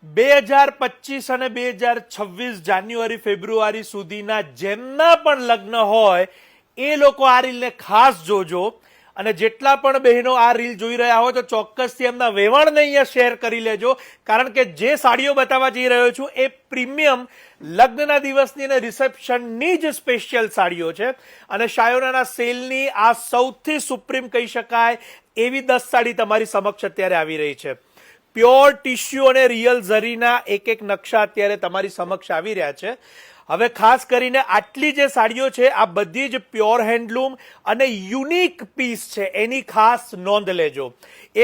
2025 અને 2026 જાન્યુઆરી ફેબ્રુઆરી સુધીના જેમના પણ લગ્ન હોય એ લોકો આ રીલને ખાસ જોજો. અને જેટલા પણ બહેનો આ રીલ જોઈ રહ્યા હોય તો ચોક્કસથી એમના વેવાણને અહીંયા શેર કરી લેજો, કારણ કે જે સાડીઓ બતાવવા જઈ રહ્યો છું એ પ્રીમિયમ લગ્નના દિવસની અને રિસેપ્શનની જ સ્પેશિયલ સાડીઓ છે. અને શાયોનાના સેલની આ સૌથી સુપ્રીમ કહી શકાય એવી 10 સાડી તમારી સમક્ષ અત્યારે આવી રહી છે. પ્યોર ટિશ્યુ અને રિયલ ઝરીના એક નકશા અત્યારે તમારી સમક્ષ આવી રહ્યા છે. હવે ખાસ કરીને આટલી જે સાડીઓ છે આ બધી જ પ્યોર હેન્ડલૂમ અને યુનિક પીસ છે, એની ખાસ નોંધ લેજો.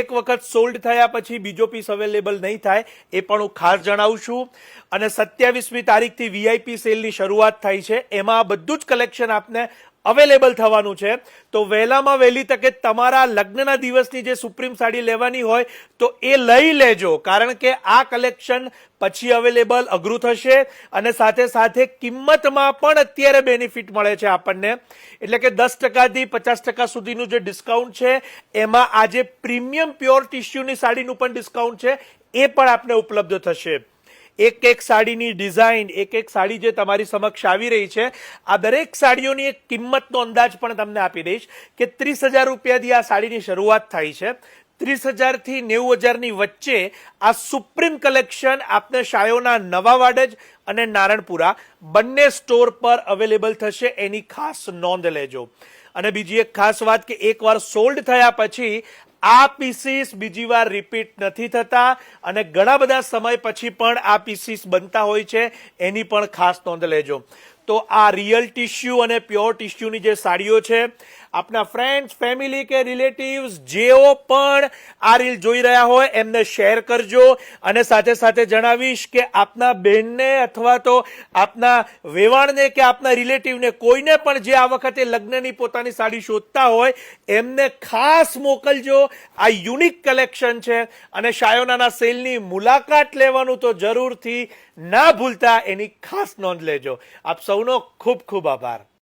એક વખત સોલ્ડ થયા પછી બીજો પીસ અવેલેબલ નહીં થાય એ પણ હું ખાસ જણાવું છું. અને 27મી તારીખથી વીઆઈપી સેલની શરૂઆત થઈ છે, એમાં બધું જ કલેક્શન આપને અવેલેબલ થવાનું છે. તો વહેલામાં વહેલી તકે તમારા લગ્નના દિવસની જે સુપ્રીમ સાડી લેવાની હોય તો એ લઈ લેજો, કારણ કે આ કલેક્શન પછી અવેલેબલ અઘરું થશે. અને સાથે સાથે કિંમતમાં પણ અત્યારે બેનિફિટ મળે છે આપણને, એટલે કે 10%થી 50% સુધીનું જે ડિસ્કાઉન્ટ છે એમાં આજે પ્રીમિયમ પ્યોર ટિશ્યુની સાડીનું પણ ડિસ્કાઉન્ટ છે, એ પણ આપને ઉપલબ્ધ થશે. એક સાડીની ડિઝાઇન, એક સાડી જે તમારી સમક્ષ આવી રહી છે, આ દરેક સાડીઓની એક કિંમતનો અંદાજ પણ તમને આપી દઈશ કે 30,000 રૂપિયાથી આ સાડીની શરૂઆત થાય છે. 30,000થી 90,000ની વચ્ચે આ સુપ્રીમ કલેક્શન આપને શાયોના નવા વાડજ અને નારણપુરા બંને સ્ટોર પર અવેલેબલ થશે, એની ખાસ નોંધ લેજો. અને બીજી એક ખાસ વાત કે એકવાર સોલ્ડ થયા પછી આ પીસીસ બીજી વાર રિપીટ નથી થતા અને ઘણા બધા સમય પછી પણ આ પીસીસ બનતા હોય છે, એની પણ ખાસ નોંધ લેજો. તો આ રિયલ ટિશ્યુ અને પ્યોર ટિશ્યુની જે સાડીઓ છે, આપના ફ્રેન્ડ્સ, ફેમિલી કે રિલેટિવ્સ જેઓ પણ આ રીલ જોઈ રહ્યા હોય એમને શેર કરજો. અને સાથે સાથે જણાવીશ કે આપના બહેનને અથવા તો આપના વેવાણને કે આપના રિલેટિવને કોઈને પણ જે આ વખતે લગ્નની પોતાની સાડી શોધતા હોય એમને ખાસ મોકલજો. આ યુનિક કલેક્શન છે અને શાયોનાના સેલની મુલાકાત લેવાનું તો જરૂરથી ના ભૂલતા, એની ખાસ નોંધ લેજો. આપ સૌનો ખૂબ ખૂબ આભાર.